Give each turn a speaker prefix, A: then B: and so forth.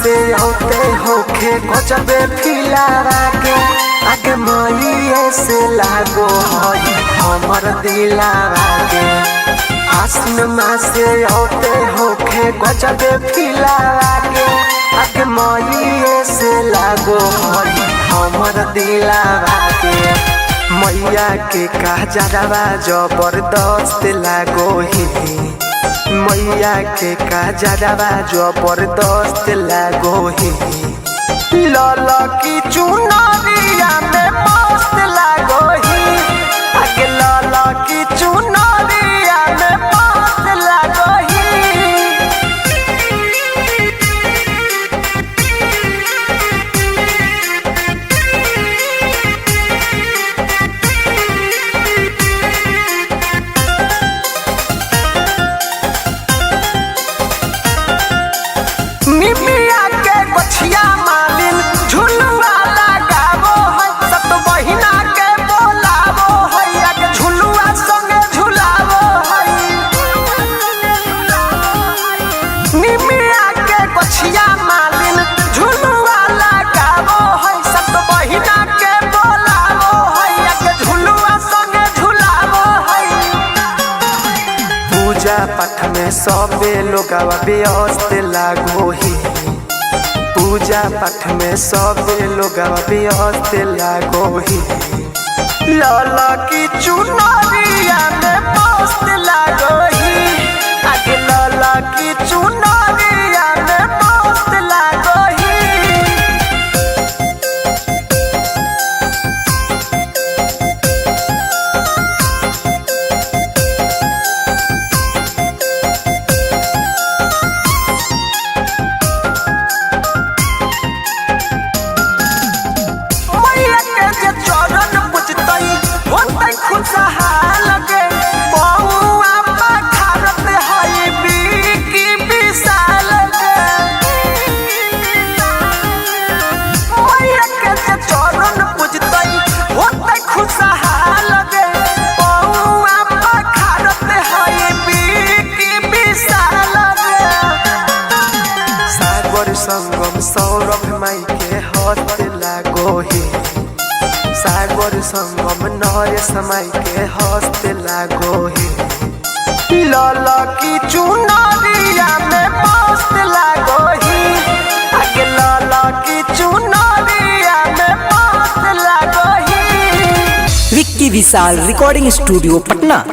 A: से होते होखे गजबे फिलावा के आगे मईए से लागो हई हमर दिलावा के। आसनमा से होते होखे गजबे फिलावा के आगे मईए से लागो हई हमर दिलावा के। मैया के काजरवा जबरदस्त लागो ही, मैया के काजरवा जबरदस्त लागो ही। लाला की चुनरिया में मस्त लागो ही, आगे लाला की चुनरिया में मस्त लागो ही। निमिया के गछिया मालिन झुलुआ लगावो है, सत बहिना के बोलावो है, आगे झुलुआ संगे झुलावो है। निमिया के गछिया मालिन झुलुआ लगावो है, सत बहिना के बोलावो है, आगे झुलुआ संगे झुलावो है। पूजा पाठ में सबे लोगवा व्यस्त लागो ही, पूजा पाठ में सबे लोगवा व्यस्त लागो ही। लाला की चुनरिया में मस्त लागो ही, आगे लाला की चुनरिया में मस्त लागो ही। चरण पूजतई होतई खुशहाल गे, बउआ पखारत हई बिकी विशाल गे। मैया के चरण पूजतई होतई खुशहाल गे, बउआ पखारत हई बिकी विशाल गे। सागर संगम सौरभ माई के हाथ लागो ही, सागर संगम नर समय के हस्त लागो ही। लाला की चुनरिया में मस्त लागो ही, आगे लाला की चुनरिया में मस्त लागो ही।
B: विक्की विशाल रिकॉर्डिंग स्टूडियो पटना।